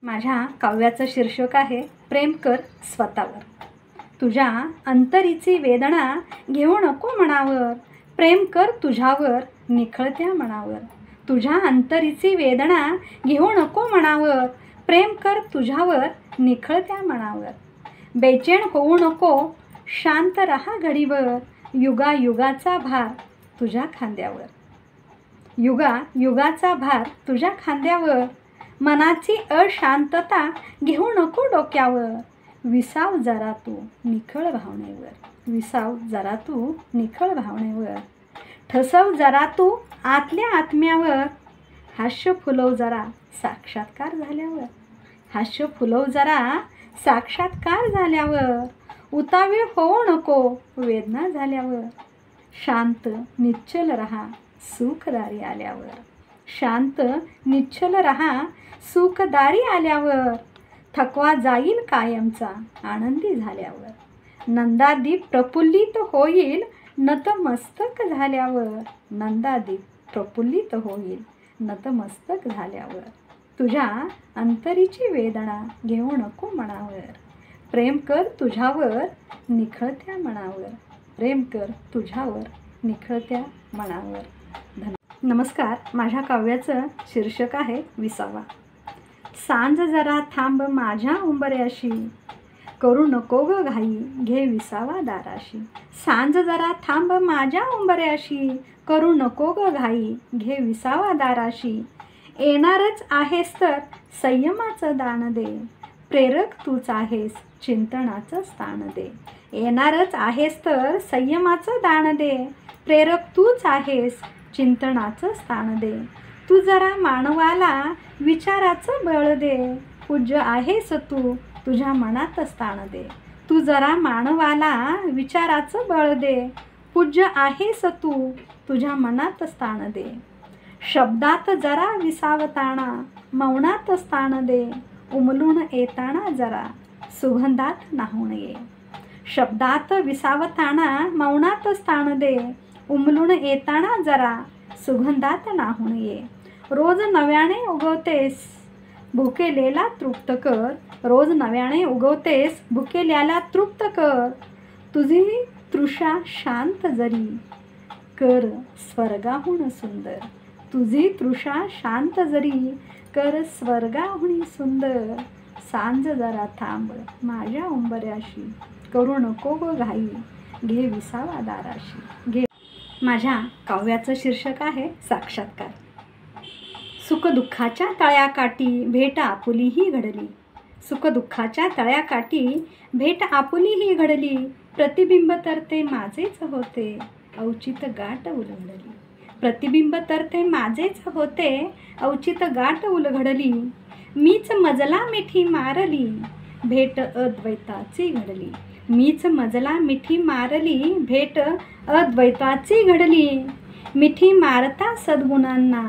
माझ्या काव्याचं शीर्षक आहे प्रेम कर स्वतःवर। तुझ्या अंतरीची वेदना घेऊ नको मनावर, प्रेम कर तुझ्यावर निखळत्या मनावर। तुझ्या अंतरीची वेदना घेऊ नको मनावर, प्रेम कर तुझ्यावर निखळत्या मनावर। बेचैन होऊ नको, शांत रहा घडीवर, युगायुगाचा भार तुझ्या खांद्यावर। युगायुगाचा भार तुझ्या खांद्यावर, मनाची अशांतता घेऊ नको डोक्यावर। विसाव जरा तू निखळ भावनेवर, विसाव जरा तू निखळ भावनेवर। ठसव जरा तू आतल्या आत्म्यावर, हास्य फुलव जरा साक्षात्कार झाल्यावर। हास्य फुलव जरा साक्षात्कार झाल्यावर। उतावीळ होऊ नको वेदना झाल्यावर, शांत निश्चल रहा सुखदारी आल्यावर। शांत निश्चल रहा सुखदारी आल्यावर। थकवा जाईल कायमचा आनंदी झाल्यावर। नंदादीप प्रफुल्लित होईल नतमस्तक झाल्यावर। नंदादीप प्रफुल्लित होईल नतमस्तक झाल्यावर। तुझ्या अंतरीची वेदना घेऊ नको मनावर, प्रेम कर तुझ्यावर निखळत्या मनावर। प्रेम कर तुझ्यावर निखळत्या मनावर। नमस्कार, माझ्या काव्याचं शीर्षक आहे विसावा। सांज जरा थांब माझ्या उंबऱ्याशी, करू नको ग घाई घे विसावा दाराशी। सांज जरा थांब माझ्या उंबऱ्याशी, करू नको ग घाई घे विसावा दाराशी। येणारच आहेस तर संयमाचं दान दे, प्रेरक तूच आहेस चिंतनाचं स्थान दे। येणारच आहेस तर संयमाचं दान दे, प्रेरक तूच आहेस चिंतनाचं स्थान दे। तू जरा मानवाला विचाराचं बळ दे, पूज्य आहेस तू तुझ्या मनात स्थान दे। तू जरा मानवाला विचाराचं बळ दे, पूज्य आहेस तू तुझ्या मनात स्थान दे। शब्दात जरा विसावताना मौनात स्थान दे, उमलून येताना जरा सुगंधात न्हाऊन ये। शब्दात विसावताना मौनात स्थान दे, उमलून येताना जरा सुगंधात न्हाऊन ये। रोज नव्याने उगवतेस भुकेलेला तृप्त कर, रोज नव्याने उगवतेस भुकेल्याला तृप्त कर। तुझी तृषा शांत जरी कर स्वर्गाहून सुंदर, तुझी तृषा शांत जरी कर स्वर्गाहून सुंदर। सांज जरा थांब माझ्या उंबऱ्याशी, करू नको ग घाई घे विसावा दाराशी। घे। माझ्या काव्याचं शीर्षक आहे साक्षात्कार। सुखदुःखाच्या तळ्याकाठी भेट आपुलीही घडली, सुखदुःखाच्या तळ्याकाठी भेट आपुलीही घडली। प्रतिबिंब तर ते माझेच होते औचित गाठ उलगडली, प्रतिबिंब तर ते माझेच होते औचित गाठ उलगडली। मीच मजला मिठी मारली भेट अद्वैताची घडली, मीच मजला मिठी मारली भेट अद्वैताची घडली। मिठी मारता सद्गुणांना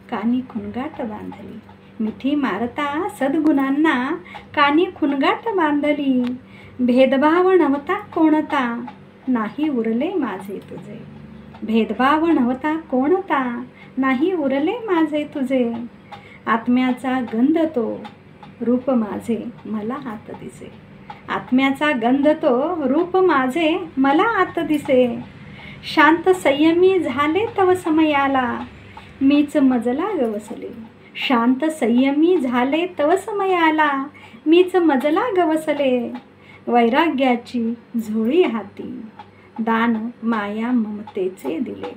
कानी खुणगाट बांधली, मिठी मारता सद्गुणांना कानी खुणगाट बांधली। भेदभाव नव्हता कोणता नाही उरले माझे तुझे, भेदभाव नव्हता कोणता नाही उरले माझे तुझे। आत्म्याचा गंध तो रूप माझे मला आत दिसे, आत्म्याचा गंध तो रूप माझे मला आत दिसे। शांत संयमी झाले तव समयाला मीच मजला गवसले, शांत संयमी झाले तव समयाला मीच मजला गवसले। वैराग्याची झोळी हाती दान माया ममतेचे दिले,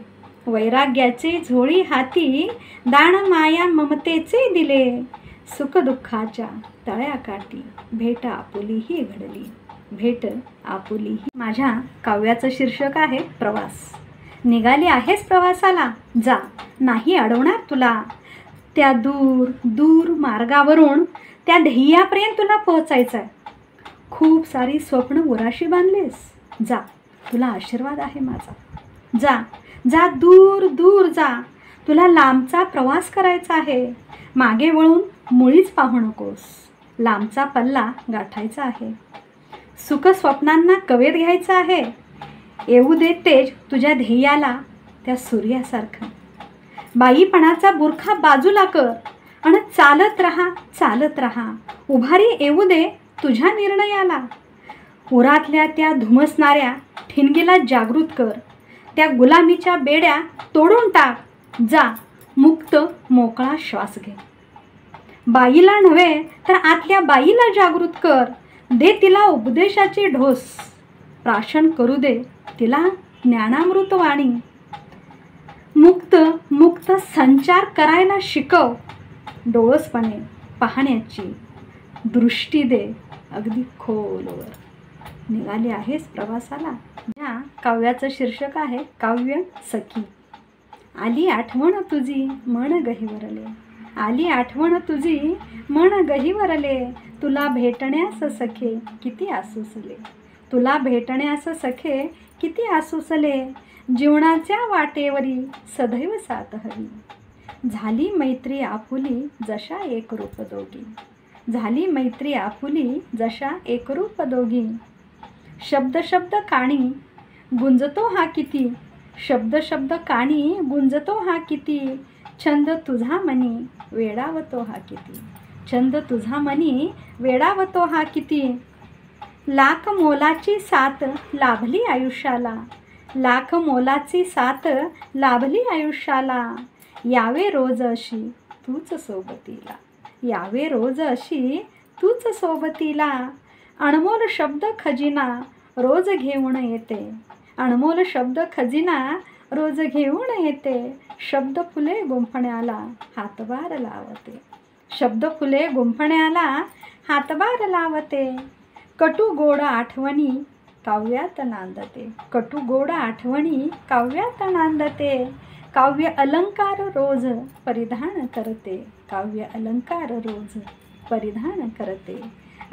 वैराग्याचे झोळी हाती दान माया ममतेचे दिले। सुखदुःखाच्या तळ्याकाठी भेट आपुलीही घडली, भेट आपुलीही। माझ्या काव्याचं शीर्षक आहे प्रवास। निघाली आहेस प्रवासाला जा, नाही अडवणार तुला त्या दूर दूर मार्गावरून त्या ध्येयापर्यंत तुला पोहोचायचं आहे। खूप सारी स्वप्न उराशी बांधलेस जा, तुला आशीर्वाद आहे माझा। जा जा दूर दूर जा, तुला लांबचा प्रवास करायचा आहे। मागे वळून मुळीच पाहू नकोस, लांबचा पल्ला गाठायचा आहे। सुख स्वप्नांना कवेत घ्यायचं आहे, येऊ दे तेज तुझ्या ध्येयाला त्या सूर्यासारखं। बाईपणाचा बुरखा बाजूला कर, आणि चालत राहा उभारी येऊ दे तुझ्या निर्णयाला. उरातल्या त्या धुमसणाऱ्या ठिणगीला जागृत कर. त्या गुलामीच्या बेड्या तोडून टाक. जा मुक्त मोकळा श्वास घे. बाईला नव्हे तर आतल्या बाईला जागृत कर. दे तिला उपदेशाची ढोस. प्राशन करू दे तिला ज्ञानामृत वाणी. मुक्त मुक्त संचार करायला शिकव. डोळसपणे पाहण्याची दृष्टी दे अगदी खोलवर. निघाली आहेस प्रवासाला. या काव्याचं शीर्षक आहे काव्य सखी. आली आठवण तुझी मन गहिवरले. आली आठवण तुझी मन गहिवरले. तुला भेटण्यास सखे किती आसुसले. तुला भेटण्यास सखे किती आसुसले. जीवनाच्या वाटेवरी सदैव साथ हवी. झाली मैत्री आपुली जशा एकरूप दोघी. झाली मैत्री आपुली जशा एकरूप दोघी. शब्द शब्द काणी गुंजतो हा किती. शब्द शब्द काणी गुंजतो हा किती. छंद तुझा मनी वेडावतो हा किती. छंद तुझा मनी वेडावतो हा किती. लाख मोलाची साथ लाभली आयुष्याला. लाख मोलाची साथ लाभली आयुष्याला. यावे रोज अशी तूच सोबतीला. यावे रोज अशी तूच सोबतीला. अनमोल शब्द खजिना रोज घेऊन येते. अनमोल शब्द खजिना रोज घेऊन येते. शब्द फुले गुंफण्याला हातभार लावते. शब्द फुले गुंफण्याला हातभार लावते. कटू गोड आठवणी काव्यात नांदते. कटू गोड आठवणी काव्यात नांदते. काव्य अलंकार रोज परिधान करते. काव्य अलंकार रोज परिधान करते.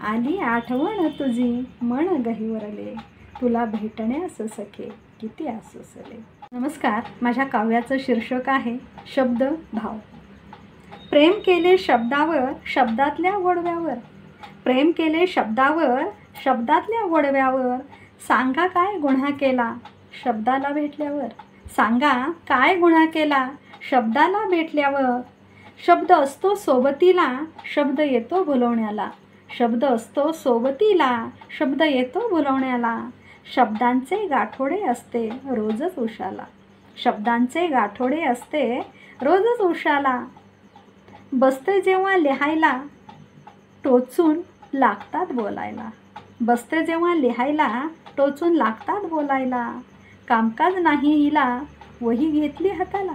आली आठवण तुझी मन गहिवरले. तुला भेटण्यास सखे किती आसुसले. नमस्कार. माझ्या काव्याचं शीर्षक आहे शब्द भाव. प्रेम केले शब्दावर शब्दातल्या गोडव्यावर. प्रेम केले शब्दावर शब्दातल्या गोडव्यावर. सांगा काय गुन्हा केला शब्दाला भेटल्यावर. सांगा काय गुन्हा केला शब्दाला भेटल्यावर. शब्द असतो सोबतीला शब्द येतो भुलवण्याला. शब्द असतो सोबतीला शब्द येतो भुलवण्याला. शब्दांचे गाठोडे असते रोजच उशाला. शब्दांचे गाठोडे असते रोजच उशाला. बसते जेव्हा लिहायला टोचून लागतात बोलायला. बसते जेव्हा लिहायला टोचून लागतात बोलायला. कामकाज नाही हिला वही घेतली हाताला.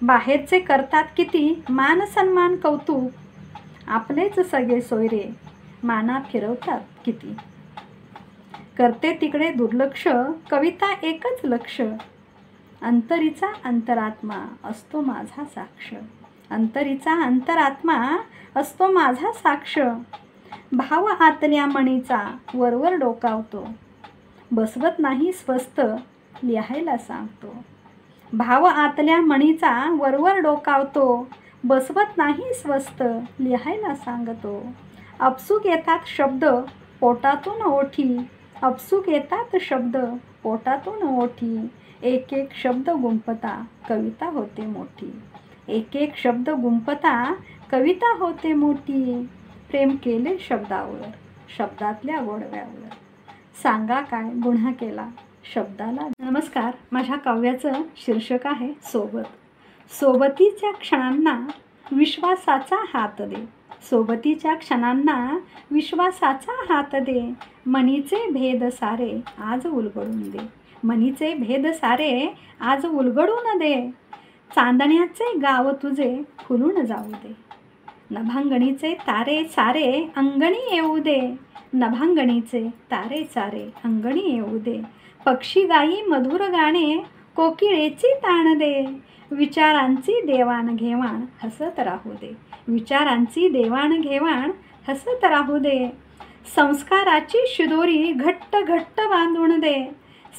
बाहेरचे करतात किती मान सन्मान कौतुक. आपलेच सगळे सोयरे माना फिरवतात किती. करते तिकडे दुर्लक्ष कविता एकच लक्ष. अंतरीचा अंतरात्मा असतो माझा साक्ष. अंतरीचा अंतरात्मा असतो माझा साक्ष. भाव आतल्या मणीचा वरवर डोकावतो. बसवत नाही स्वस्त लिहायला सांगतो. भाव आतल्या मणीचा वरवर डोकावतो. बसवत नाही स्वस्त लिहायला सांगतो. अपसूक येतात शब्द पोटातून ओठी. अपसूक येतात शब्द पोटातून ओठी. एक एक शब्द गुंफता कविता होते मोठी. एक एक शब्द गुंफता कविता होते मोठी. प्रेम केले शब्दावर शब्दातल्या गोडव्यावर. सांगा काय गुन्हा केला शब्दाला. नमस्कार. माझ्या काव्याचं शीर्षक आहे सोबत. सोबतीच्या क्षणांना विश्वासाचा हात दे. सोबतीच्या क्षणांना विश्वासाचा हात दे. मनीचे भेद सारे आज उलगडून दे. मनीचे भेद सारे आज उलगडून दे. चांदण्याचे गाव तुझे फुलून जाऊ दे. नभांगणीचे तारे सारे अंगणी येऊ दे. नभांगणीचे तारे सारे अंगणी येऊ दे. पक्षी गाई मधुर गाणे कोकिळेची ताण दे. विचारांची देवाणघेवाण हसत राहू दे. विचारांची देवाणघेवाण हसत राहू दे. संस्काराची शिदोरी घट्ट घट्ट बांधून दे.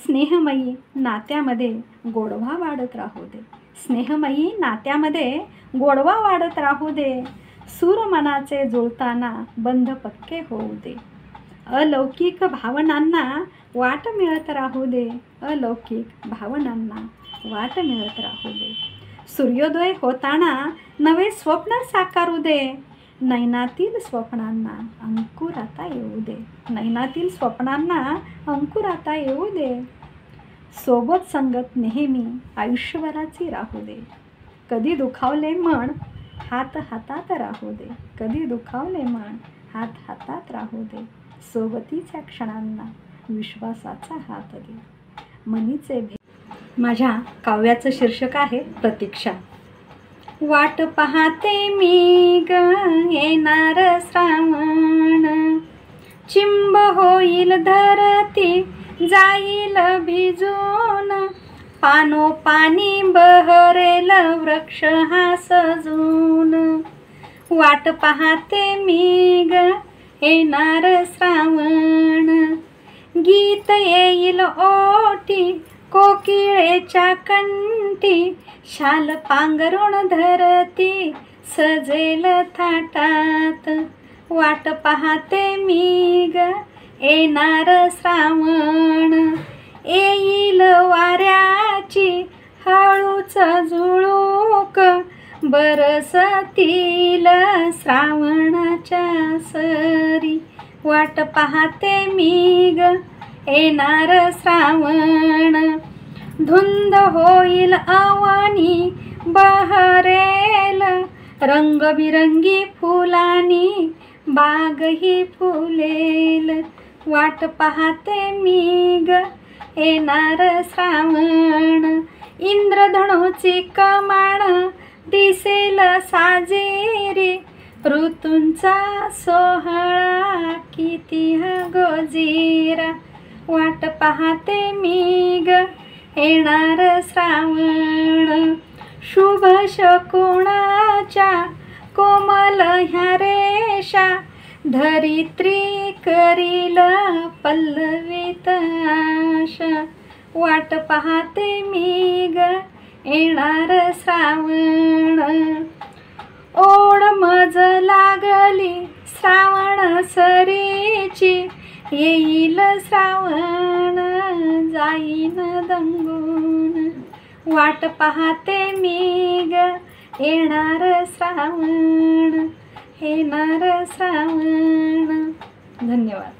स्नेहमयी नात्यामध्ये गोडवा वाढत राहू दे. स्नेहमयी नात्यामध्ये गोडवा वाढत राहू दे. सूर मनाचे जुळताना बंध पक्के होऊ दे. अलौकिक भावनांना वाट मिळत राहू दे. अलौकिक भावनांना वाट मिळत राहू दे. सूर्योदय होताना नवे स्वप्न साकारू दे, नैनातील स्वप्नांना अंकुर आता येऊ दे, नैनातील स्वप्नांना अंकुर आता येऊ दे. सोबत संगत नेहमी आयुष्यभराची राहू दे, कधी दुखावले मन हात हातात राहू दे, कधी दुखावले मन हात हातात राहू दे. सोबतीच्या क्षणांना विश्वासाचा हात दे, मनीचे भेद. माझ्या काव्याचं शीर्षक आहे प्रतीक्षा. वाट पाहते मी ग येणार श्रावण, चिंब होईल धरती जाईल भिजून, पानोपानी बहरेल वृक्ष हा सजून. वाट पाहते मी ग येणार श्रावण, गीत येईल ओटी कोकिळेच्या कंठी, शाल पांघरुण धरती सजेल थाटात. वाट पाहते मी ग येणार श्रावण, येईल वाऱ्याची हळूच झुळूक, बरसतील श्रावणाच्या सरी. वाट पाहते मी ग येणार श्रावण, धुंद होईल अवनी बहरेल, रंगबिरंगी फुलांनी बाग ही फुलेल. वाट पाहते मी ग येणार श्रावण, इंद्रधनुची कमान दिसेल साजेरी, ऋतूंचा सोहळा किती हा गोजीरा. वाट पाहते मी ग येणार श्रावण, शुभ शकुनाच्या कोमल ह्या रेषा, धरित्री करील पल्लवित आशा. वाट पाहते मी ग येणार श्रावण, ओढ मज लागली श्रावण सरीची, येईल श्रावण जाईन दंगून. वाट पाहते मी ग येणार श्रावण, येणार श्रावण. धन्यवाद.